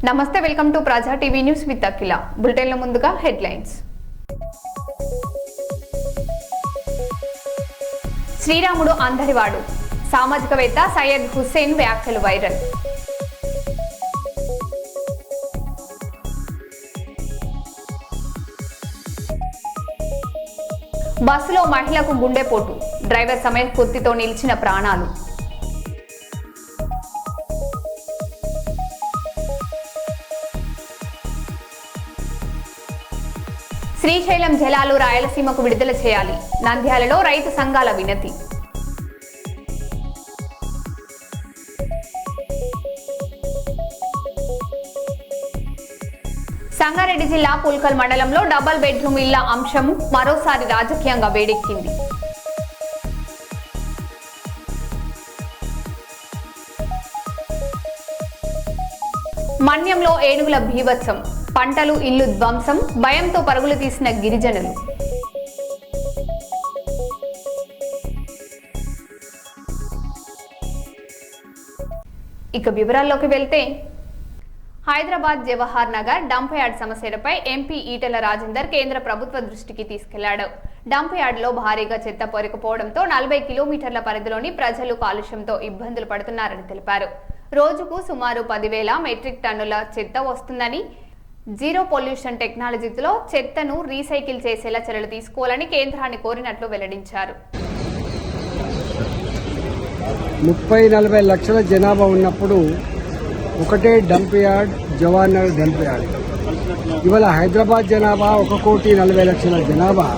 నమస్తే, welcome to ప్రజా TV news with అఖిల. బులెటిన్ల ముందుగా హెడ్లైన్స్. శ్రీరాముడు అందరివాడు, సామాజికవేత్త సయ్యద్ హుస్సేన్ వ్యాఖ్యలు వైరల్. బస్సులో మహిళకు గుండెపోటు, డ్రైవర్ సమయస్ఫూర్తితో నిలిచిన ప్రాణాలు. శ్రీశైలం జలాలు రాయలసీమకు విడుదల చేయాలి, నంద్యాలలో రైతు సంఘాల వినతి. సంగారెడ్డి జిల్లా పుల్కల్ మండలంలో డబుల్ బెడ్రూమ్ ఇళ్ల అంశం మరోసారి రాజకీయంగా వేడెక్కింది. మన్యంలో ఏనుగుల భీభత్సం, పంటలు ఇల్లు ధ్వంసం, భయంతో పరుగులు తీసిన గిరిజనులు. ఇక వివరాల్లోకి వెళ్తే, హైదరాబాద్ జవహర్ నగర్ డంప్ యార్డ్ సమస్యలపై ఎంపీ ఈటెల రాజేందర్ కేంద్ర ప్రభుత్వ దృష్టికి తీసుకెళ్లాడు. డంప్ యార్డ్ లో భారీగా చెత్త పొరకపోవడంతో 40 కిలోమీటర్ల పరిధిలోని ప్రజలు కాలుష్యంతో ఇబ్బందులు పడుతున్నారని తెలిపారు. రోజుకు సుమారు 10,000 మెట్రిక్ టన్నుల చెత్త వస్తుందని, జీరో పొల్యూషన్ టెక్నాలజీతో చెత్తను రీసైకిల్ చేసేలా చర్యలు తీసుకోవాలని కేంద్రాన్ని కోరినట్లు వెల్లడించారు. 30-40 లక్షల జనాభా ఉన్నప్పుడు ఒకటే dump yard Jawahar Nagar dump yard. ఇవాళ హైదరాబాద్ జనాభా 1,40,00,000 జనాభా,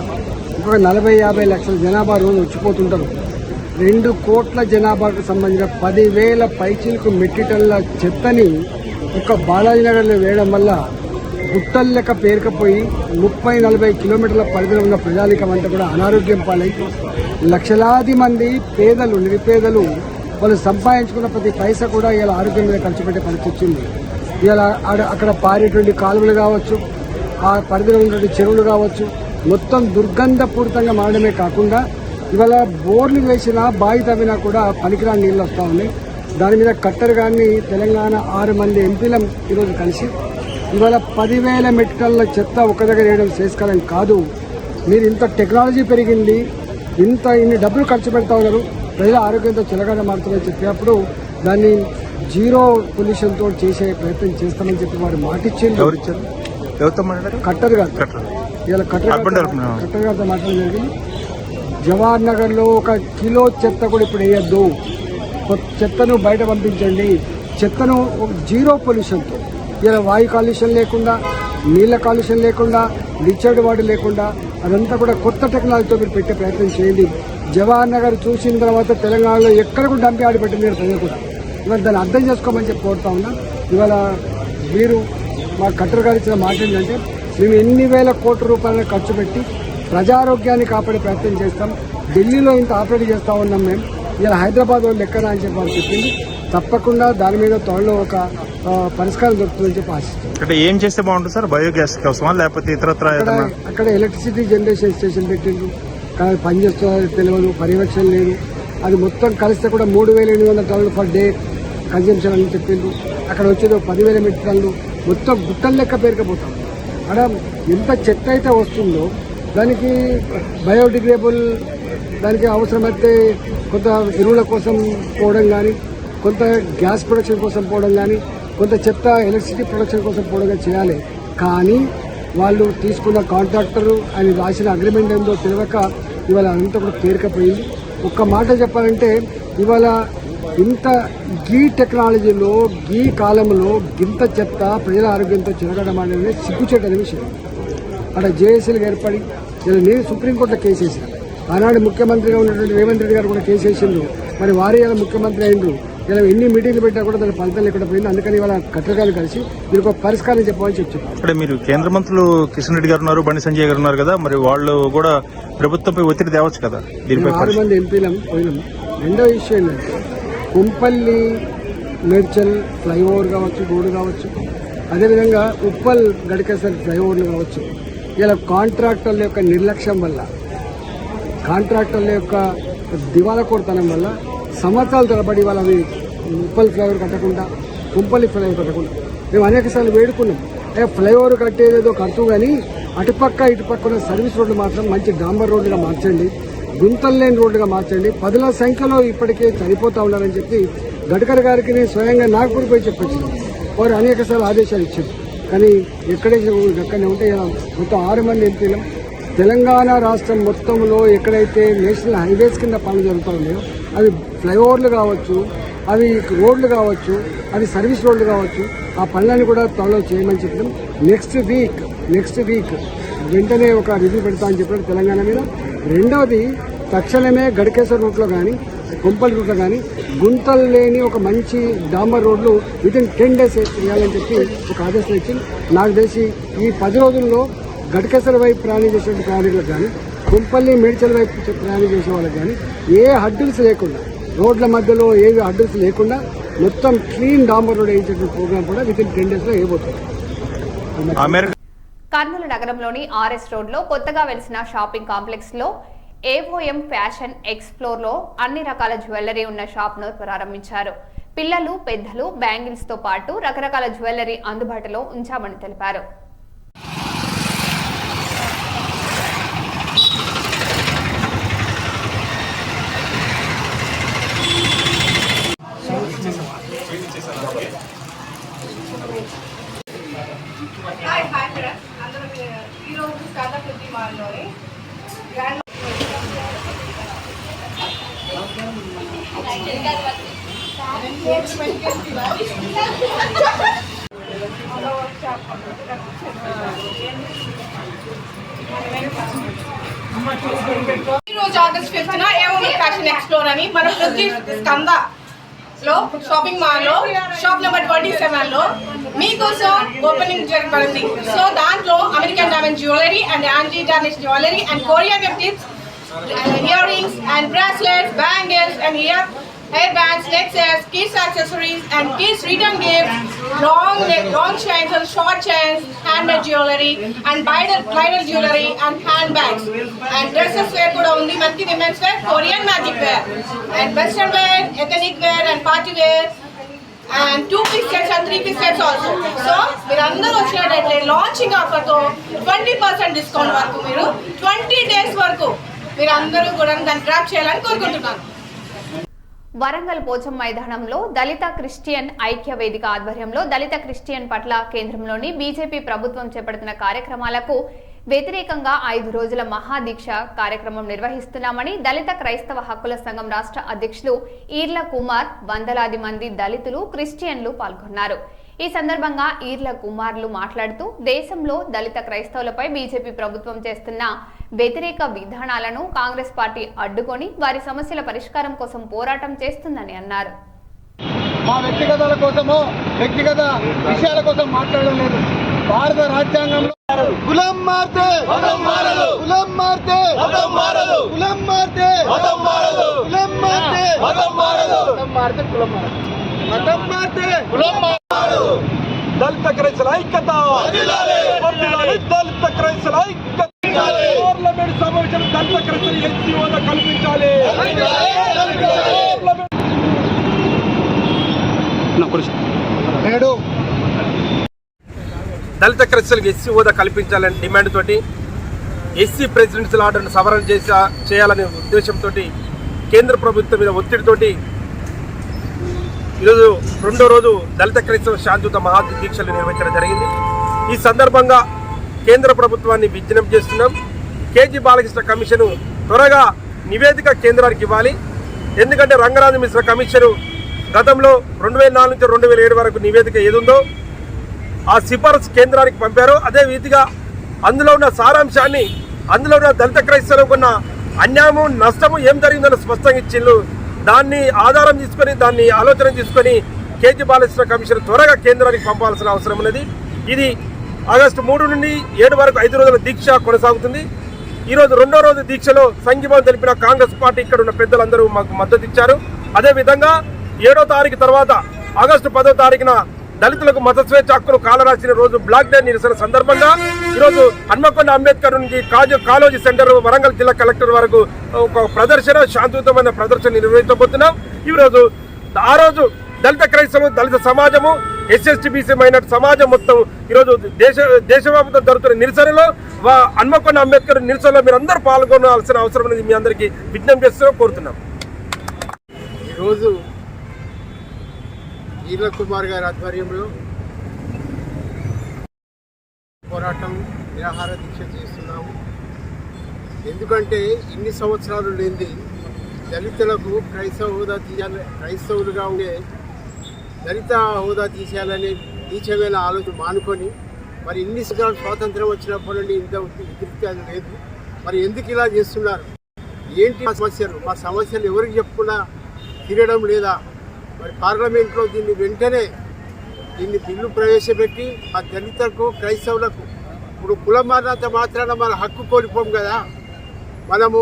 ఇంకొక 40-50 లక్షల జనాభా రోజు వచ్చిపోతుంటారు. 2 కోట్ల జనాభాకు సంబంధించిన 10,000 పైచీలకు మెట్రిక్ టన్నుల చెత్తని ఒక బాలాజీనగర్లో వేయడం వల్ల గుట్టలు లెక్క పేరుకపోయి 30-40 కిలోమీటర్ల పరిధిలో ఉన్న ప్రజానికం అంతా కూడా అనారోగ్యం పాలై లక్షలాది మంది పేదలు, నిరుపేదలు వాళ్ళు సంపాదించుకున్న ప్రతి పైసా కూడా ఇలా ఆరోగ్యం మీద ఖర్చు పెట్టే పరిస్థితి వచ్చింది. ఇలా అక్కడ పారేటువంటి కాలువలు కావచ్చు, ఆ పరిధిలో ఉన్నటువంటి చెరువులు కావచ్చు, మొత్తం దుర్గంధపూరితంగా మారడమే కాకుండా ఇవాళ బోర్లు వేసినా బావి తవ్వినా కూడా పనికిరాని నీళ్ళు వస్తూ ఉన్నాయి. దాని మీద కట్టరు కానీ తెలంగాణ 6 మంది ఎంపీలం ఈరోజు కలిసి ఇవాళ 10,000 మెట్రిక్ టన్నుల చెత్త ఒక దగ్గర వేయడం శ్రేయస్కరం కాదు. మీరు ఇంత టెక్నాలజీ పెరిగింది, ఇన్ని డబ్బులు ఖర్చు పెడతా ఉన్నారు, ప్రజల ఆరోగ్యంతో చిలకడ మారుతుందని చెప్పినప్పుడు దాన్ని జీరో పొల్యూషన్తో చేసే ప్రయత్నం చేస్తామని చెప్పి వారు మాటిచ్చింది. కట్టర్ గారు ఇలా కట్టర్ గారితో మాట్లాడడం జరిగింది. జవహర్ నగర్లో 1 కిలో చెత్త కూడా ఇప్పుడు వేయద్దు, చెత్తను బయట పంపించండి, చెత్తను జీరో పొల్యూషన్తో, ఇలా వాయు కాలుష్యం లేకుండా, నీళ్ళ కాలుష్యం లేకుండా, లిక్విడ్ వాటర్ లేకుండా అదంతా కూడా కొత్త టెక్నాలజీతో మీరు పెట్టే ప్రయత్నం చేయండి. జవహర్ నగర్ చూసిన తర్వాత తెలంగాణలో ఎక్కడ కూడా డంప్ యార్డ్ పెట్టింది ప్రజలు కూడా. ఇవాళ దాన్ని అర్థం చేసుకోమని చెప్పి కోరుతా ఉన్నా. ఇవాళ మీరు మా కట్టరు గారు ఇచ్చిన మాట ఏంటంటే, మేము ఎన్ని వేల కోట్ల రూపాయలను ఖర్చు పెట్టి ప్రజారోగ్యాన్ని కాపాడే ప్రయత్నం చేస్తాం. ఢిల్లీలో ఇంత ఆపరేట్ చేస్తూ ఉన్నాం మేము, ఇలా హైదరాబాద్ వాళ్ళు ఎక్కడ అని చెప్పి వాళ్ళు చెప్పింది. తప్పకుండా దాని మీద త్వరలో ఒక పరిష్కారం దొరుకుతుందని చెప్పి ఆశిస్తాం. అంటే ఏం చేస్తే బాగుంటుంది సార్? బయోగ్యాస్ కోసమా లేకపోతే ఇతరత్ర? అక్కడ ఎలక్ట్రిసిటీ జనరేషన్ స్టేషన్ పెట్టిండ్రు, కానీ పనిచేస్తున్నారు తెలియదు, పర్యవేక్షణ లేదు. అది మొత్తం కలిస్తే కూడా 3,800 టన్నులు పర్ డే కన్జంప్షన్ అని చెప్పిండ్రు. అక్కడ వచ్చేది 10,000 మెట్రిక్ టన్నులు, మొత్తం గుట్టలు లెక్క పేరుకపోతాం. అక్కడ ఎంత చెత్త అయితే వస్తుందో దానికి బయోడిగ్రేడబుల్, దానికి అవసరమైతే కొంత ఎరువుల కోసం పోవడం కానీ, కొంత గ్యాస్ ప్రొడక్షన్ కోసం పోవడం కానీ, కొంత చెత్త ఎలక్ట్రిసిటీ ప్రొడక్షన్ కోసం పోవడం చేయాలి. కానీ వాళ్ళు తీసుకున్న కాంట్రాక్టరు ఆయన రాసిన అగ్రిమెంట్ ఏందో తెలియక ఇవాళ అంతా కూడా పేరుకపోయింది. ఒక్క మాట చెప్పాలంటే ఇవాళ ఇంత గీ టెక్నాలజీలో, గీ కాలంలో ఇంత చెత్త ప్రజల ఆరోగ్యంతో చిరగడం అనేది సిగ్గుచేటనే విషయం. అక్కడ జేఏసీలు ఏర్పడి నేను సుప్రీంకోర్టులో కేసు వేసిన, ఆనాడు ముఖ్యమంత్రిగా ఉన్నటువంటి రేవంత్ రెడ్డి గారు కూడా కేసు వేసిండ్రు. మరి వారే ఇలా ముఖ్యమంత్రి అయిండ్రు. ఇలా ఎన్ని మీటింగ్లు పెట్టా కూడా దాని ఫలితం లేకుండా పోయింది. అందుకని ఇవాళ కట్టగాలు కలిసి దీనికి ఒక పరిష్కారం చెప్పమని చెప్పారు. అంటే మీరు కేంద్ర మంత్రులు కిషన్ రెడ్డి గారు ఉన్నారు, బండి సంజయ్ గారు ఉన్నారు కదా, మరి వాళ్ళు కూడా ప్రభుత్వంపై ఒత్తిడి తేవచ్చు కదా దీనిపై? 6 మంది ఎంపీలం పోయినాం. రెండో విషయం ఏంటంటే కుంపల్లి మేడ్చల్ ఫ్లైఓవర్ కావచ్చు, రోడ్డు కావచ్చు, అదేవిధంగా ఉప్పల్ గడికేసరి ఫ్లైఓవర్లు కావచ్చు, ఇలా కాంట్రాక్టర్ల యొక్క నిర్లక్ష్యం వల్ల, కాంట్రాక్టర్ల యొక్క దివాలా కోరుతనం వల్ల సంవత్సరాల తరబడి వాళ్ళవి ఉప్పల్ ఫ్లైఓవర్ కట్టకుండా, కుంపల్లి ఫ్లైఓవర్ కట్టకుండా మేము అనేకసార్లు వేడుకున్నాం, ఫ్లైఓవర్ కట్టేదేదో కడుతూ కానీ అటుపక్క ఇటుపక్క ఉన్న సర్వీస్ రోడ్లు మాత్రం మంచి డాంబర్ రోడ్లుగా మార్చండి, గుంతలు లేని రోడ్లుగా మార్చండి. 10,000 సంఖ్యలో ఇప్పటికే చనిపోతూ ఉన్నారని చెప్పి గడ్కరీ గారికి నేను స్వయంగా నాగపూర్ పోయి చెప్పొచ్చాను. వారు అనేకసార్లు ఆదేశాలు ఇచ్చారు, కానీ ఎక్కడనే ఉంటే మొత్తం 6 మంది ఎంపీలు తెలంగాణ రాష్ట్రం మొత్తంలో ఎక్కడైతే నేషనల్ హైవేస్ కింద పనులు జరుగుతూ ఉన్నాయో అవి ఫ్లైఓవర్లు కావచ్చు, అవి రోడ్లు కావచ్చు, అవి సర్వీస్ రోడ్లు కావచ్చు, ఆ పనులను కూడా త్వరలో చేయమని చెప్పడం. నెక్స్ట్ వీక్ వెంటనే ఒక రివ్యూ పెడతా అని చెప్పారు తెలంగాణ మీద. రెండవది, తక్షణమే గడికేశ్వర రూట్లో కానీ కొంపల్ రూట్లో కానీ గుంతలు లేని ఒక మంచి డాంబర్ రోడ్లు వితిన్ 10 days చేయాలని చెప్పి ఒక ఆదేశం ఇచ్చింది. నాకు తెలిసి ఈ 10 రోజుల్లో గడికేశ్వర వైపు ప్రయాణం చేసే ప్రయాణికులకు కానీ కుంపల్లి మేడ్చల్ వైపు ప్రయాణం చేసే వాళ్ళకి కానీ ఏ హడ్డిల్స్ లేకుండా, రోడ్ల మధ్యలో ఏవి హడ్డిల్స్ లేకుండా మొత్తం క్లీన్ డాంబర్ రోడ్ వేయించే ప్రోగ్రామ్ కూడా వితిన్ 10 days వేయబోతుంది. కర్నూలు నగరంలోని ఆర్ఎస్ రోడ్లో కొత్తగా వెలిసిన షాపింగ్ కాంప్లెక్స్ లో ఏఓఎం ఫ్యాషన్ ఎక్స్ప్లోర్ లో అన్ని రకాల జ్యువెలరీ ఉన్న షాప్ ను ప్రారంభించారు. పిల్లలు, పెద్దలు బ్యాంగిల్స్ తో పాటు రకరకాల జ్యువెలరీ అందుబాటులో ఉంచామని తెలిపారు. August 5th AOM fashion explore అని మన ప్రతి స్కంద లో షాపింగ్ మాల్ లో షాప్ నెంబర్ 27 లో మీకోసం ఓపెనింగ్ జరగబడింది. సో దాంట్లో American diamond jewellery and anti tarnish jewellery and Korean tips, ear rings and bracelets, bangles and hair bands, necklaces, kids accessories and kids return gifts, long chains and short chains, handmade jewelry and bridal jewelry and handbags and dresses wear kuda undi. Manki women's wear, Korean magic wear and western wear, ethnic wear and party wear and 2-piece sets and 3-piece sets also. So మీరందరూ వచ్చినట్లయితే launching offer తో 20% discount వరకు మీరు 20 days వరకు మీరందరూ కూడా దాన్ని grab చేయాలని కోరుకుంటున్నాను. వరంగల్ పోచం మైదానంలో దళిత క్రిస్టియన్ ఐక్య వేదిక ఆధ్వర్యంలో దళిత క్రిస్టియన్ పట్ల కేంద్రంలోని బీజేపీ ప్రభుత్వం చేపడుతున్న కార్యక్రమాలకు వ్యతిరేకంగా 5 రోజుల మహాదీక్ష కార్యక్రమం నిర్వహిస్తున్నామని దళిత క్రైస్తవ హక్కుల సంఘం రాష్ట్ర అధ్యక్షులు ఈర్ల కుమార్, వందలాది మంది దళితులు, క్రిస్టియన్లు పాల్గొన్నారు. ఈ సందర్భంగా ఈర్ల కుమార్లు మాట్లాడుతూ దేశంలో దళిత క్రైస్తవులపై బీజేపీ ప్రభుత్వం చేస్తున్న వ్యతిరేక విధానాలను కాంగ్రెస్ పార్టీ అడ్డుకొని వారి సమస్యల పరిష్కారం కోసం పోరాటం చేస్తుందని అన్నారు. మా వ్యక్తిగతాల కోసమో వ్యక్తిగత విషయాల కోసం మాట్లాడడం లేదు. భారత రాజ్యాంగంలో కులం మారితే మతం మారదు, కులం మారితే మతం మారదు, కులం మారితే మతం మారదు, కులం మారితే మతం మారదు, మతం మారితే కులం మారదు, మతం మారితే కులం మారదు. దళిత క్రైస్తవుల ఐక్యత వర్ధిల్లాలి, దళిత క్రైస్తవుల ఐక్యత. పార్లమెంట్ సమావేశం దళిత క్రైస్తవులు ఎస్సీ హోదా కల్పించాలి. నేడు దళిత క్రైస్తవులకు ఎస్సీ హోదా కల్పించాలనే డిమాండ్ తోటి ఎస్సీ ప్రెసిడెన్షియల్ ఆర్డర్ను సవరణ చేయాలనే ఉద్దేశంతో కేంద్ర ప్రభుత్వం మీద ఒత్తిడితోటి ఈరోజు 2వ రోజు దళిత క్రైస్తవ శాంతియుత మహాదీక్షలు నిర్వహించడం జరిగింది. ఈ సందర్భంగా కేంద్ర ప్రభుత్వాన్ని విజ్ఞప్తి చేస్తున్నాం. కేజీ బాలకృష్ణ కమిషన్ త్వరగా నివేదిక కేంద్రానికి ఇవ్వాలి. ఎందుకంటే రంగరాజు మిశ్ర కమిషన్ గతంలో 2004 నుంచి 2007 వరకు నివేదిక ఏదుందో ఆ సిఫారసు కేంద్రానికి పంపారు. అదే రీతిగా అందులో ఉన్న సారాంశాన్ని, అందులో ఉన్న దళిత క్రైస్తవులకు ఉన్న అన్యాయము, నష్టము ఏం జరిగిందని స్పష్టంగా ఇచ్చిండ్రు. దాన్ని ఆధారం తీసుకొని, దాన్ని ఆలోచన తీసుకొని కేజీ బాలకృష్ణ కమిషన్ త్వరగా కేంద్రానికి పంపాల్సిన అవసరం ఉన్నది. ఇది ఆగస్టు 3 నుండి 7 వరకు 5 రోజుల దీక్ష కొనసాగుతుంది. ఈరోజు 2వ రోజు దీక్షలో సంఘీభావం తెలిపిన కాంగ్రెస్ పార్టీ ఇక్కడ ఉన్న పెద్దలందరూ మాకు మద్దతు ఇచ్చారు. అదేవిధంగా 7వ తారీఖు తర్వాత ఆగస్టు 10వ తారీఖున దళితులకు మత స్వేచ్ఛ హక్కును కాలరాసిన రోజు బ్లాక్ డే నిరసన సందర్భంగా ఈరోజు హన్మకొండ అంబేద్కర్ నుంచి కాలోజీ సెంటర్, వరంగల్ జిల్లా కలెక్టర్ వరకు ఒక ప్రదర్శన, శాంతియుతమైన ప్రదర్శన నిర్వహించబోతున్నాం. ఈరోజు ఆ రోజు దళిత క్రైస్తవులు, దళిత సమాజము SSTBC మైనార్టీ సమాజం మొత్తం ఈరోజు దేశవ్యాప్తంగా జరుగుతున్న నిరసనలో హన్మకొండ అంబేద్కర్ నిరసనలో మీరు అందరూ పాల్గొనాల్సిన అవసరం అనేది మీ అందరికీ విజ్ఞప్తి చేస్తూ కోరుతున్నాం. ఈరోజు ఈర్ల కుమార్ గారి ఆధ్వర్యంలో పోరాటం నిరాహార దీక్ష చేస్తున్నాము. ఎందుకంటే ఇన్ని సంవత్సరాలు లేనిది దళితులకు క్రైస్తవులుగా ఉండే దళిత హోదా తీసేయాలనే నీచమైన ఆలోచన మానుకొని మరి ఇన్ని సంవత్సరాలు స్వాతంత్రం వచ్చినప్పటి నుండి ఇంత ఉద్రిక్తి అది లేదు. మరి ఎందుకు ఇలా చేస్తున్నారు? ఏంటి మా సమస్యలు ఎవరికి చెప్పుకున్నా తీరడం లేదా? మరి పార్లమెంట్లో దీన్ని వెంటనే బిల్లు ప్రవేశపెట్టి ఆ దళితులకు క్రైస్తవులకు ఇప్పుడు కులం మారినంత మాత్రాన మన హక్కు కోల్పోం కదా. మనము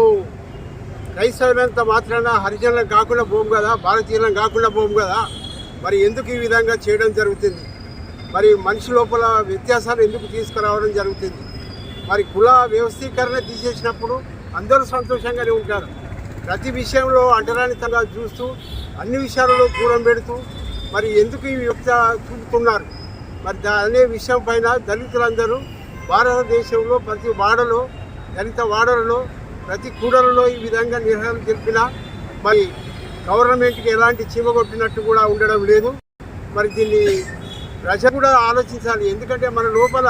క్రైస్తవులంత మాత్రాన హరిజనులం కాకుండా పోం కదా, భారతీయులం కాకుండా పోం కదా. మరి ఎందుకు ఈ విధంగా చేయడం జరుగుతుంది? మరి మనిషి లోపల వ్యత్యాసాలు ఎందుకు తీసుకురావడం జరుగుతుంది? మరి కుల వ్యవస్థీకరణ తీసేసినప్పుడు అందరూ సంతోషంగానే ఉంటారు. ప్రతి విషయంలో అంటరానితంగా చూస్తూ అన్ని విషయాలలో దూరం పెడుతూ మరి ఎందుకు ఈ వ్యక్త చూపుతున్నారు? మరి అనే విషయం పైన దళితులందరూ భారతదేశంలో ప్రతి వాడలో దళిత వాడలలో ప్రతి కూడలలో ఈ విధంగా నిరసన తెలిపినా మరి గవర్నమెంట్కి ఎలాంటి చీమగొట్టినట్టు కూడా ఉండడం లేదు. మరి దీన్ని ప్రజలు కూడా ఆలోచించాలి. ఎందుకంటే మన లోపల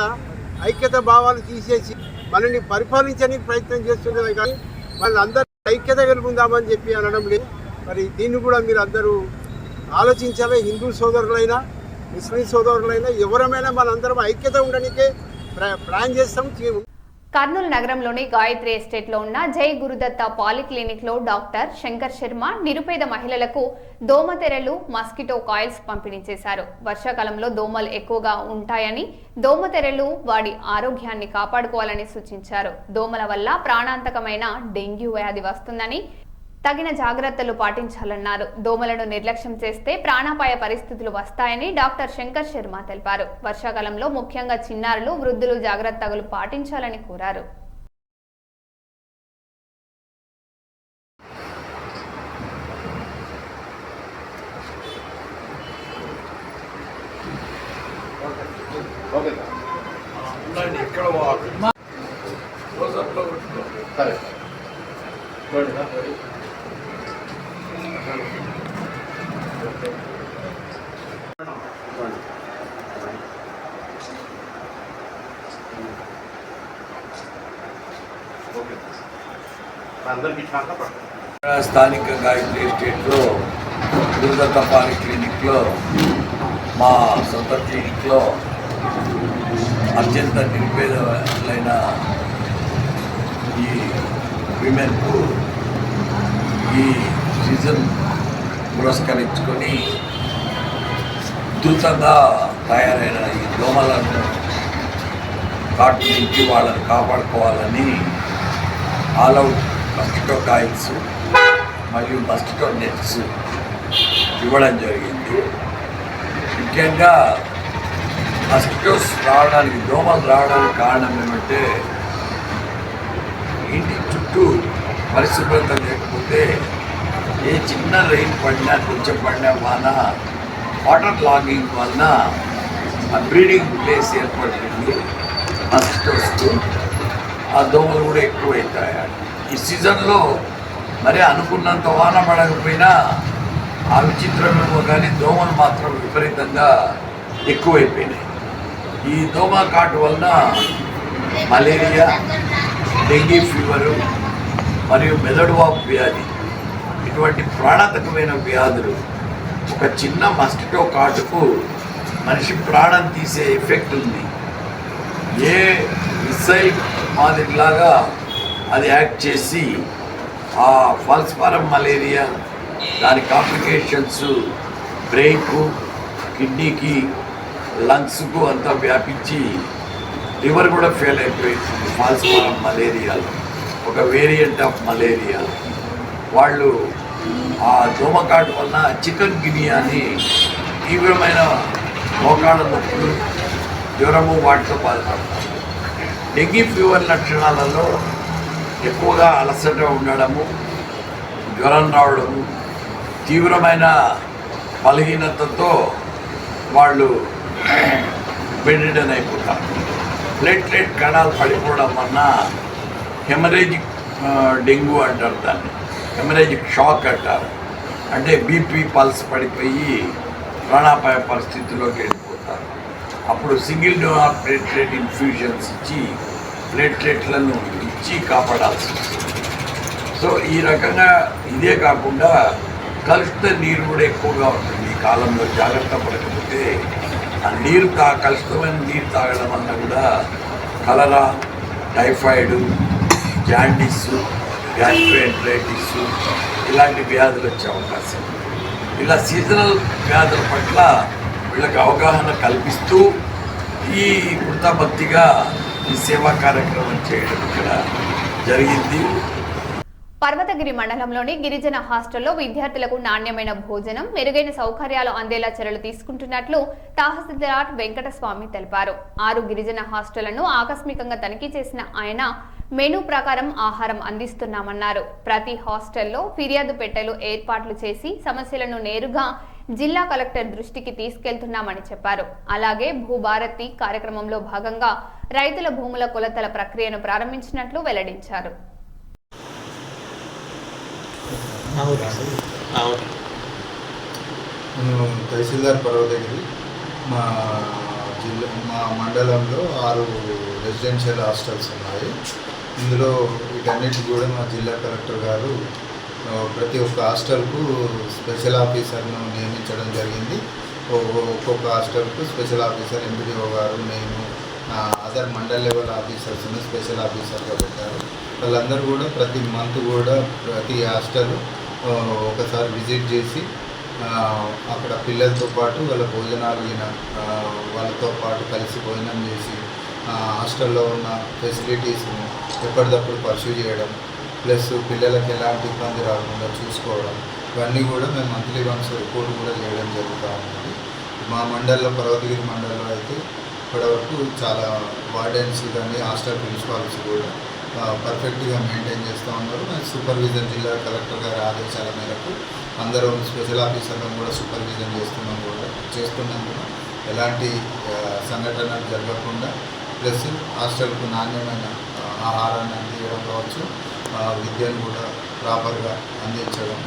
ఐక్యత భావాలు తీసేసి మనల్ని పరిపాలించడానికి ప్రయత్నం చేస్తున్నది కానీ వాళ్ళందరూ ఐక్యత కలిగి ఉందామని చెప్పి అనడం లేదు. మరి దీన్ని కూడా మీరు అందరూ ఆలోచించాలి. హిందూ సోదరులైనా ముస్లిం సోదరులైనా ఎవరమైనా మనందరం ఐక్యత ఉండడానికే ప్లాన్ చేస్తాం. కర్నూలు నగరంలోని గాయత్రి ఎస్టేట్లో ఉన్న జై గురుదత్త పాలిక్లినిక్ లో డాక్టర్ శంకర్ శర్మ నిరుపేద మహిళలకు దోమతెరలు, మస్కిటో కాయిల్స్ పంపిణీ చేశారు. వర్షాకాలంలో దోమలు ఎక్కువగా ఉంటాయని, దోమతెరలు వాడి ఆరోగ్యాన్ని కాపాడుకోవాలని సూచించారు. దోమల వల్ల ప్రాణాంతకమైన డెంగ్యూ వ్యాధి వస్తుందని, తగిన జాగ్రత్తలు పాటించాలన్నారు. దోమలను నిర్లక్ష్యం చేస్తే ప్రాణాపాయ పరిస్థితులు వస్తాయని డాక్టర్ శంకర్ శర్మ తెలిపారు. వర్షాకాలంలో ముఖ్యంగా చిన్నారులు, వృద్ధులు జాగ్రత్తలు పాటించాలని కోరారు. స్థానిక గాయత్రి ఎస్టేట్లో గురుదత్త పాలిక్లినిక్లో మా సొంత క్లినిక్లో అత్యంత నిరుపేదలైన ఈ విమెన్కు ఈ సీజన్ పురస్కరించుకొని ఉధృతంగా తయారైన ఈ దోమలను కాటు నుంచి వాళ్ళని కాపాడుకోవాలని ఆల్అవుట్ మస్కిటో కాయిల్స్ మరియు మస్కిటో నెట్స్ ఇవ్వడం జరిగింది. ముఖ్యంగా మస్కిటోస్ రావడానికి, దోమలు రావడానికి కారణం ఏమంటే ఇంటి చుట్టూ పరిశుభ్రత లేకపోతే ఏ చిన్న రైన్ పడినా, కొంచెం పడినా వాన వాటర్ లాగింగ్ వలన ఆ బ్రీడింగ్ ప్లేస్ ఏర్పడుతుంది మస్కిటోస్కు. ఆ దోమలు కూడా ఎక్కువైతాయి. ఈ సీజన్లో మరి అనుకున్నంత వాన పడకపోయినా ఆ విచిత్రమేమో కానీ దోమలు మాత్రం విపరీతంగా ఎక్కువైపోయినాయి. ఈ దోమ కాటు వలన మలేరియా, డెంగీ ఫీవరు మరియు మెదడు వాపు వ్యాధి ఇటువంటి ప్రాణాంతకమైన వ్యాధులు, ఒక చిన్న మస్కిటో కాటుకు మనిషి ప్రాణం తీసే ఎఫెక్ట్ ఉంది. ఏ మిసైల్ మాదిరిలాగా అది యాక్ట్ చేసి ఆ ఫాల్స్పారం మలేరియా, దాని కాంప్లికేషన్స్ బ్రెయిన్కు, కిడ్నీకి, లంగ్స్కు అంతా వ్యాపించి లివర్ కూడా ఫెయిల్ అయిపోయింది. ఫాల్స్పారం మలేరియాలో ఒక వేరియంట్ ఆఫ్ మలేరియా. వాళ్ళు ఆ దోమకాటు వలన చికెన్ గినియా అని తీవ్రమైన మోకాళ్ళ నొప్పులు, జ్వరము వాటితో బాధపడతారు. డెంగీ ఫీవర్ లక్షణాలలో ఎక్కువగా అలసట ఉండడము, జ్వరం రావడము, తీవ్రమైన బలహీనతతో వాళ్ళు బెడ్రిడన్ అయిపోతారు. ప్లేట్లెట్ కణాలు పడిపోవడం వలన హెమరేజిక్ డెంగ్యూ అంటారు, దాన్ని హెమరేజిక్ షాక్ అంటారు. అంటే బీపీ పల్స్ పడిపోయి ప్రాణాపాయ పరిస్థితుల్లోకి వెళ్ళిపోతారు. అప్పుడు సింగిల్ డోనార్ ప్లేట్లెట్ ఇన్ఫ్యూజన్స్ ఇచ్చి ప్లేట్లెట్లను ఇచ్చి కాపాడాల్సి వస్తుంది. సో ఈ రకంగా ఇదే కాకుండా కలుషిత నీరు కూడా ఎక్కువగా ఉంటుంది ఈ కాలంలో. జాగ్రత్త పడకపోతే ఆ నీరు కలుషితమైన నీరు తాగడం వల్ల కూడా కలరా, టైఫాయిడ్, జాండీస్, గ్యాస్ట్రోఎంటరైటిస్ ఇలాంటి వ్యాధులు వచ్చే అవకాశం. ఇలా సీజనల్ వ్యాధుల పట్ల వీళ్ళకి అవగాహన కల్పిస్తూ ఈ వృత్తాభక్తిగా ఈ సేవా కార్యక్రమం చేయడం ఇక్కడ జరిగింది. పర్వతగిరి మండలంలోని గిరిజన హాస్టల్లో విద్యార్థులకు నాణ్యమైన భోజనం, మెరుగైన సౌకర్యాలు అందేలా చర్యలు తీసుకుంటున్నట్లు తహసీల్దార్ వెంకటస్వామి తెలిపారు. 6 గిరిజన హాస్టళ్లను ఆకస్మికంగా తనిఖీ చేసిన ఆయన మెనూ ప్రకారం ఆహారం అందిస్తున్నామన్నారు. ప్రతి హాస్టల్లో ఫిర్యాదు పెట్టెలు ఏర్పాట్లు చేసి సమస్యలను నేరుగా జిల్లా కలెక్టర్ దృష్టికి తీసుకెళ్తున్నామని చెప్పారు. అలాగే భూభారతి కార్యక్రమంలో భాగంగా రైతుల భూముల కొలతల ప్రక్రియను ప్రారంభించినట్లు వెల్లడించారు. తహసీల్దార్ పర్వతగిరి మా మండలంలో 6 రెసిడెన్షియల్ హాస్టల్స్ ఉన్నాయి. ఇందులో వీటన్నిటి కూడా మా జిల్లా కలెక్టర్ గారు ప్రతి ఒక్క హాస్టల్కు స్పెషల్ ఆఫీసర్ను నియమించడం జరిగింది. ఒక్కొక్క హాస్టల్కు స్పెషల్ ఆఫీసర్ ఎంపీడీఓ గారు, నేను, అదర్ మండల్ లెవెల్ ఆఫీసర్స్ను స్పెషల్ ఆఫీసర్గా పెట్టారు. వాళ్ళందరూ కూడా ప్రతి మంత్ కూడా ప్రతి హాస్టల్ ఒకసారి విజిట్ చేసి అక్కడ పిల్లలతో పాటు వాళ్ళ భోజనాలు వాళ్ళతో పాటు కలిసి భోజనం చేసి హాస్టల్లో ఉన్న ఫెసిలిటీస్ని ఎప్పటికప్పుడు పర్సూ చేయడం, ప్లస్ పిల్లలకి ఎలాంటి ఇబ్బంది రాకుండా చూసుకోవడం, ఇవన్నీ కూడా మేము మంత్లీ వన్స్ రిపోర్ట్ కూడా చేయడం జరుగుతూ ఉంటుంది. మా మండల్లో, పర్వతగిరి మండలంలో అయితే ఇప్పటివరకు చాలా వార్డెన్స్ కానీ హాస్టల్ ప్రిన్సిపాల్స్ కూడా పర్ఫెక్ట్గా మెయింటైన్ చేస్తూ ఉన్నారు. సూపర్విజన్ జిల్లా కలెక్టర్ గారి ఆదేశాల మేరకు అందరూ స్పెషల్ ఆఫీసర్లను కూడా సూపర్విజన్ చేస్తున్నందున ఎలాంటి సంఘటనలు జరగకుండా, ప్లస్ హాస్టల్కు నాణ్యమైన ఆహారాన్ని అందించడం కావచ్చు, విద్యను కూడా ప్రాపర్గా అందించడం,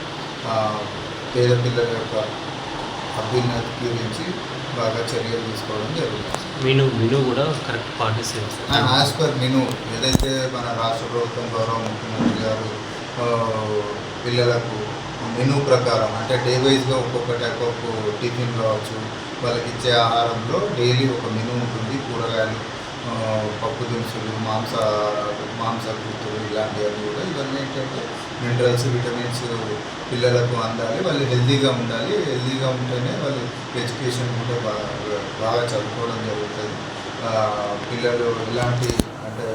పేద పిల్లల యొక్క అభ్యున్నతి గురించి బాగా చర్యలు తీసుకోవడం జరుగుతుంది. మెనూ కూడా కరెక్ట్ పాటిస్తారు. యాజ్ పర్ మెనూ ఏదైతే మన రాష్ట్ర ప్రభుత్వం గౌరవ ముఖ్యమంత్రి గారు పిల్లలకు మెనూ ప్రకారం, అంటే డే వైజ్గా ఒక్కొక్క టైప్ ఆఫ్ టిఫిన్ కావచ్చు, వాళ్ళకి ఇచ్చే ఆహారంలో డైలీ ఒక మెనూ ఉంటుంది. కూరగాయలు, పప్పు దినుసులు, మాంసకృతులు ఇలాంటివన్నీ కూడా. ఇవన్నీ ఏంటంటే మినరల్స్, విటమిన్స్ పిల్లలకు అందాలి, వాళ్ళు హెల్తీగా ఉండాలి. హెల్తీగా ఉంటేనే వాళ్ళు ఎడ్యుకేషన్ కూడా బాగా చదువుకోవడం జరుగుతుంది. పిల్లలు ఎలాంటి అంటే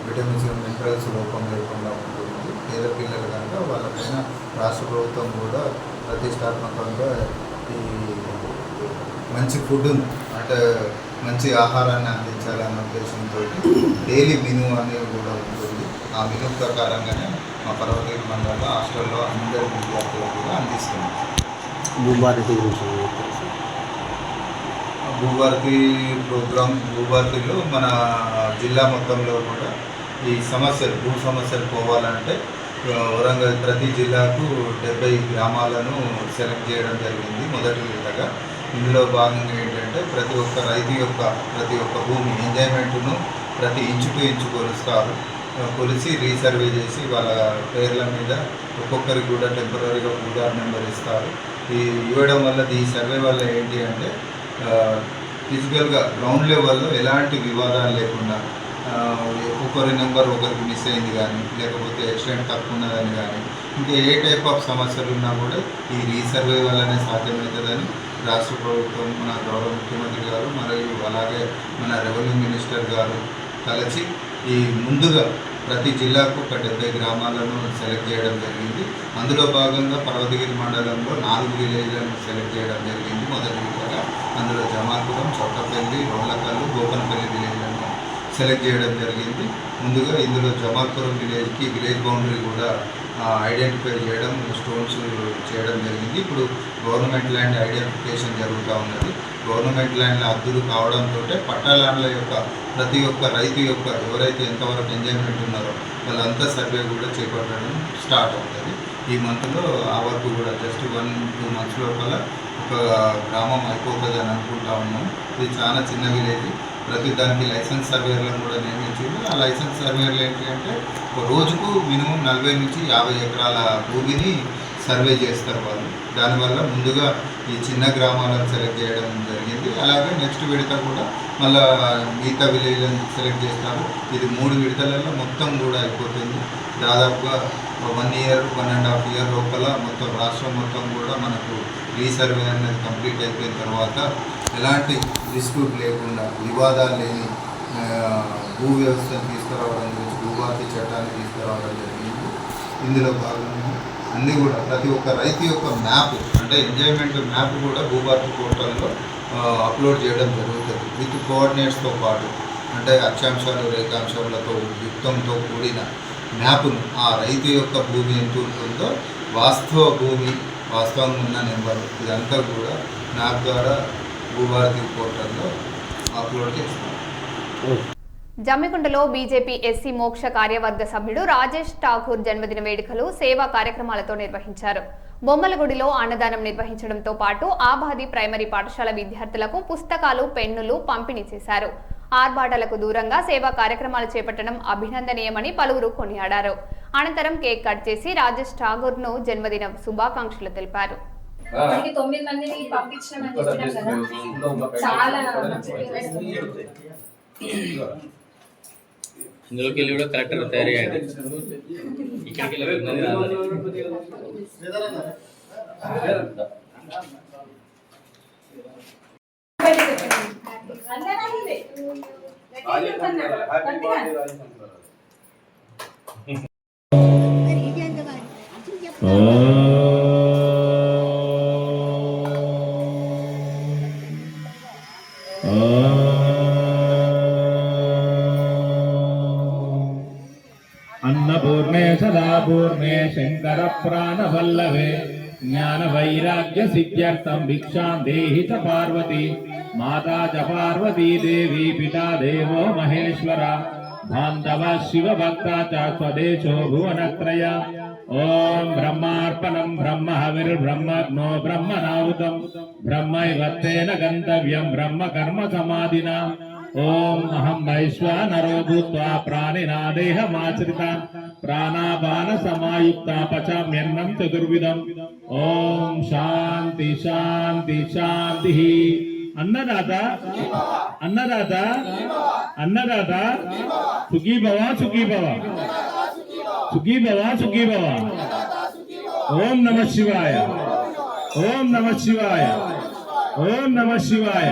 విటమిన్స్, మినరల్స్ లోపం లేకుండా ఉంటుంది. పేద పిల్లలు కనుక వాళ్ళపైన రాష్ట్ర ప్రభుత్వం కూడా ప్రతిష్టాత్మకంగా ఈ మంచి ఫుడ్, అంటే మంచి ఆహారాన్ని అందించాలన్న ఉద్దేశంతో డైలీ మెనూ అనేది కూడా ఉంటుంది. ఆ మెనూ ప్రకారంగానే మా పర్వతగిరి మండలంలో హాస్టల్లో అందరి విద్యార్థులకు కూడా అందిస్తున్నాం. భూభారతి గురించి భూభారతి ప్రోగ్రాం, భూభారతిలో మన జిల్లా మొత్తంలో కూడా ఈ భూ సమస్యలు పోవాలంటే వరంగల్ ప్రతి జిల్లాకు 70 గ్రామాలను సెలెక్ట్ చేయడం జరిగింది మొదటి విడతగా. ఇందులో భాగంగా ఏంటంటే ప్రతి ఒక్క రైతు యొక్క ప్రతి ఒక్క భూమి ఎంజాయ్మెంట్ను ప్రతి ఇంచు టు ఇంచు కొలిసి రీసర్వే చేసి వాళ్ళ పేర్ల మీద ఒక్కొక్కరికి కూడా టెంపరీగా భూదార్ నెంబర్ ఇస్తారు. ఈ ఇవ్వడం వల్ల, ఈ సర్వే వల్ల ఏంటి అంటే ఫిజికల్గా గ్రౌండ్ లెవెల్లో ఎలాంటి వివాదాలు లేకుండా, ఒక్కొక్కరి నెంబర్ ఒకరికి మిస్ అయింది కానీ, లేకపోతే యాక్సిడెంట్ తక్కువ ఉన్నదని కానీ, ఇంకా ఏ టైప్ ఆఫ్ సమస్యలు ఉన్నా కూడా ఈ రీసర్వే వల్లనే సాధ్యమవుతుందని రాష్ట్ర ప్రభుత్వం, మన గౌరవ ముఖ్యమంత్రి గారు మరియు అలాగే మన రెవెన్యూ మినిస్టర్ గారు కలిసి ఈ ముందుగా ప్రతి జిల్లాకు ఒక 70 గ్రామాలను సెలెక్ట్ చేయడం జరిగింది. అందులో భాగంగా పర్వతగిరి మండలంలో 4 విలేజ్లను సెలెక్ట్ చేయడం జరిగింది మొదటి విడతగా. అందులో జమాల్పురం, చౌటపల్లి, రోళ్లకల్లు, గోపనపల్లి విలేజ్లను సెలెక్ట్ చేయడం జరిగింది. ముందుగా ఇందులో జమాల్పురం విలేజ్కి విలేజ్ బౌండరీ కూడా ఐడెంటిఫై చేయడం, స్టోన్స్ చేయడం జరిగింది. ఇప్పుడు గవర్నమెంట్ ల్యాండ్ ఐడెంటిఫికేషన్ జరుగుతూ ఉన్నది. గవర్నమెంట్ ల్యాండ్ల హద్దులు కావడంతో పట్టా ల్యాండ్ల యొక్క ప్రతి ఒక్క రైతు యొక్క ఎవరైతే ఎంతవరకు ఎంజాయ్మెంట్ ఉన్నారో వాళ్ళంతా సర్వే కూడా చేపట్టడం స్టార్ట్ అవుతుంది. ఈ మంత్లో ఆ వరకు కూడా జస్ట్ 1-2 మంత్స్ లోపల ఒక గ్రామం అయిపోతుంది అని అనుకుంటా ఉన్నాం. ఇది చాలా చిన్న విలేజ్. ప్రతి దానికి లైసెన్స్ సర్వేర్లను కూడా నియమించింది. ఆ లైసెన్స్ సర్వేర్లు ఏంటి అంటే ఒక రోజుకు మినిమం 40 నుంచి 50 ఎకరాల భూమిని సర్వే చేస్తారు వాళ్ళు. దానివల్ల ముందుగా ఈ చిన్న గ్రామాలను సెలెక్ట్ చేయడం జరిగింది. అలాగే నెక్స్ట్ విడత కూడా మళ్ళీ మిగతా విలేజ్లను సెలెక్ట్ చేస్తారు. ఇది 3 విడతలలో మొత్తం కూడా అయిపోతుంది. దాదాపుగా 1 year 1.5 year లోపల మొత్తం రాష్ట్రం మొత్తం కూడా మనకు రీసర్వే అనేది కంప్లీట్ అయిపోయిన తర్వాత ఎలాంటి డిస్ప్యూట్ లేకుండా వివాదాలు లేని భూ వ్యవస్థను తీసుకురావడం గురించి భూభారతి చట్టాన్ని తీసుకురావడం జరిగింది. ఇందులో భాగంగా అన్నీ కూడా ప్రతి ఒక్క రైతు యొక్క మ్యాప్ అంటే ఎంజాయ్మెంట్ మ్యాప్ కూడా భూభారతి పోర్టల్లో అప్లోడ్ చేయడం జరుగుతుంది. విత్ కోఆర్డినేట్స్తో పాటు అంటే అక్షాంశాలు రేఖాంశాలతో యుక్తంతో కూడిన మ్యాప్ను ఆ రైతు యొక్క భూమి ఎంత ఉంటుందో వాస్తవ భూమి వాస్తవంగా ఉన్న నెంబర్ ఇదంతా కూడా మ్యాప్ ద్వారా భూభారతి పోర్టల్లో అప్లోడ్ చేస్తాం. జమ్మికుంటలో బీజేపీ ఎస్సీ మోక్ష కార్యవర్గ సభ్యుడు రాజేష్ ఠాకూర్ జన్మదిన వేడుకలు సేవా కార్యక్రమాలతో నిర్వహించారు. బొమ్మలగుడిలో అన్నదానం నిర్వహించడంతో పాటు ఆబాది ప్రైమరీ పాఠశాల విద్యార్థులకు పుస్తకాలు, పెన్నులు పంపిణీ చేశారు. ఆర్భాటాలకు దూరంగా సేవా కార్యక్రమాలు చేపట్టడం అభినందనీయమని పలువురు కొనియాడారు. అనంతరం కేక్ కట్ చేసి రాజేష్ ఠాకూర్ ను జన్మదిన శుభాకాంక్షలు తెలిపారు. 9 మందిని పంపించామని చెప్పినాం కదా, చాలా ఇందులోకి వెళ్ళి కూడా కలెక్టర్ తయారయ్యాడు. ఇక్కడికి अन्नपूर्णे सदापूर्णे शंकर प्राणवल्लभे ज्ञान वैराग्य सिद्ध्यर्थं भिक्षां देहि च पार्वती माता च पार्वती देवी पिता देवो महेश्वर बांधव शिव भक्ता च स्वदेशो भुवनत्रय ओम ब्रह्मार्पणं ब्रह्म हविर्ब्रह्मग्नो ब्रह्मणाहुतं ब्रह्मैवत्तेन गन्तव्यं ब्रह्म कर्म समाधिना ओम अहं वैश्वानरो भूत्वा प्राणिना देहमाश्रिता प्राणापान समायुक्ता पचाम्यन्नं चतुर्विधम् ओम शांति शांति शांति। अन्नदाता अन्नदाता अन्नदाता सुखी भव सुखी भव सुखी भव सुखी भव। ओम नमः शिवाय ओम नमः शिवाय ओम नमः शिवाय।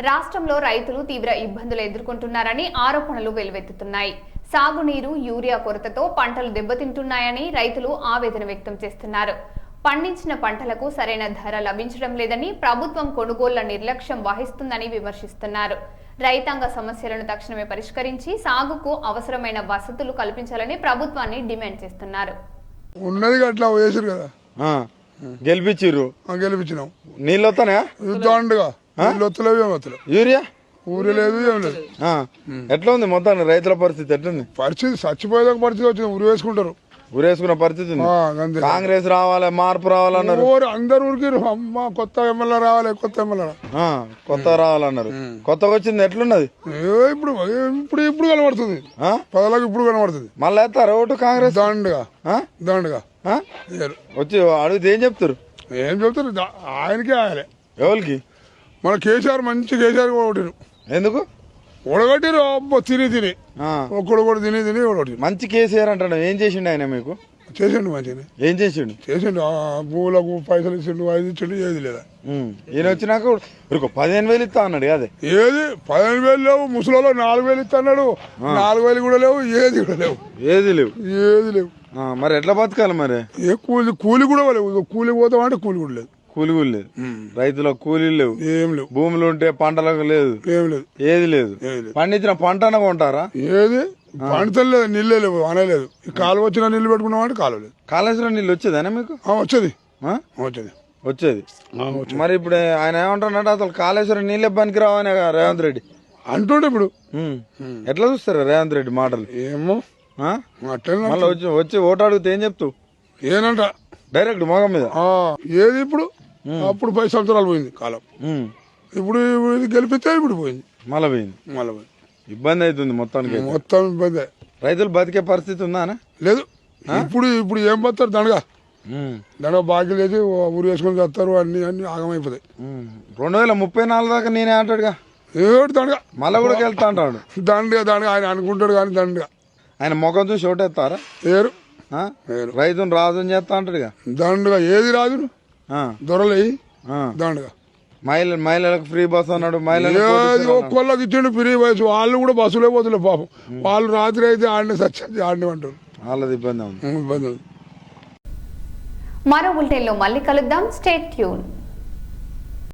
రాష్ట్రంలో రైతులు తీవ్ర ఇబ్బందులు ఎదుర్కొంటున్నారని ఆరోపణలు వెలువెత్తుతున్నాయి. సాగునీరు, యూరియా కొరతతో పంటలు దెబ్బతింటున్నాయని రైతులు ఆవేదన వ్యక్తం చేస్తున్నారు. పండించిన పంటలకు సరైన ధర లభించడం లేదని, ప్రభుత్వం కొనుగోళ్ల నిర్లక్ష్యం వహిస్తుందని విమర్శిస్తున్నారు. రైతాంగ సమస్యలను తక్షణమే పరిష్కరించి సాగుకు అవసరమైన వసతులు కల్పించాలని ప్రభుత్వాన్ని డిమాండ్ చేస్తున్నారు. ఉన్నది అట్లా వేసారు కదా, గెలిపించినాం. నీళ్ళు వస్తానా దండగా యూరియా ఊరి లేదు ఏం లేదు. ఎట్లా ఉంది మొత్తం రైతుల పరిస్థితి? ఎట్లుంది పరిస్థితి? చచ్చిపోయేదాకా పరిస్థితి వచ్చింది. ఊరు వేసుకుంటారు, ఊరేసుకున్న పరిస్థితి ఉంది. కాంగ్రెస్ రావాలి, మార్పు రావాలన్నారు. అందరు ఊరికి అమ్మ కొత్త ఎమ్మెల్యే రావాలి, కొత్త ఎమ్మెల్యే కొత్త రావాలన్నారు. కొత్తగా వచ్చింది ఎట్లున్నది? ఇప్పుడు ఇప్పుడు ఇప్పుడు కనబడుతుంది, పదలకు ఇప్పుడు కనబడుతుంది. మళ్ళీ వేస్తారు ఓటు కాంగ్రెస్ దండగా దండగా వచ్చి అడిగితే ఏం చెప్తారు? ఏం చెప్తారు? ఆయనకే ఆయాలి. ఎవరికి? మన కేసీఆర్ మంచి కేసీఆర్ ఓడిరు. ఎందుకు ఓడగట్టిరు? తిని తిని ఒక్కడు కూడా తిని తిని ఓడగొట్టిరు. మంచి కేసీఆర్ అంటాడు. ఏం చేసిండు ఆయన మీకు? చేసిండు మంచిగా ఏం చేసిండు? చేసిండు భూములకు పైసలు ఇచ్చిండు, అది ఇచ్చిండు, ఏది లేదా. ఈయన వచ్చినాక ఒక 15,000 ఇస్తా అన్నాడు అదే. ఏది 15,000 లేవు, ముసలిలో 4,000 ఇస్తా అన్నాడు. 4,000 కూడా లేవు, ఏది కూడా లేవు, ఏది లేవు. మరి ఎట్లా బతకాలి మరి? ఏ కూలి కూడా లేవు. కూలి పోతామంటే కూలి కూడా లేదు. కూలి కూడా లేదు, రైతులకు కూలీలు లేవు, ఏం లేవు. భూములు ఉంటే పంటలకు లేదు, ఏం లేదు, ఏది లేదు. పండించిన పంట కొంటారా? ఏది పంటలు లేదు, నీళ్ళే లేవు, అనలేదు. కాలువ వచ్చిన నీళ్ళు పెట్టుకున్నామంటే కాలువ లేదు. కాళేశ్వరం నీళ్ళు వచ్చేదేనా మీకు? వచ్చేది వచ్చేది. మరి ఇప్పుడు ఆయన ఏమంటున్నాడు, అసలు కాళేశ్వరం నీళ్ళే పనికి రావని రేవంత్ రెడ్డి అంటుండే. ఇప్పుడు ఎట్లా చూస్తారు రేవంత్ రెడ్డి మాటలు? ఏమో మళ్ళీ వచ్చి ఓటు అడిగితే ఏం చెప్తావు? ఏనంట డైరెక్ట్ మొగం మీద ఏది ఇప్పుడు. అప్పుడు 10 సంవత్సరాలు పోయింది కాలం. ఇప్పుడు ఇది గెలిపితే ఇప్పుడు పోయింది, మళ్ళీ పోయింది. ఇబ్బంది అవుతుంది మొత్తానికి. మొత్తం ఇబ్బంది. రైతులు బతికే పరిస్థితి ఉందా? లేదు. ఇప్పుడు ఏం పోతారు దండగా బాకీ లేచి ఊరు వేసుకొని చేస్తారు. అన్ని ఆగమైపోతాయి. 2034 దాకా నేనే అంటాడుగా. ఏడు దండగా మళ్ళీ కూడా వెళ్తా అంటాడు. దండగా ఆయన అనుకుంటాడు కానీ దండగా ఆయన ముఖం చూసి ఓటేస్తారా? ఏరు రైతును రాజుని చేస్తా అంటాడుగా. దండగా ఏది రాజు దొరలే దండగా. మహిళలకు ఫ్రీ బస్ అన్నాడు. ఒక్కళ్ళకి ఇచ్చిండు ఫ్రీ బస్సు. వాళ్ళు కూడా బస్సులే పోతులే పాపం. వాళ్ళు రాత్రి అయితే ఆడిని సచ్చి ఆడిని అంటారు. వాళ్ళది ఇబ్బంది ఉంది. మరో బులెటిన్లో మళ్ళీ కలుద్దాం. Stay tune.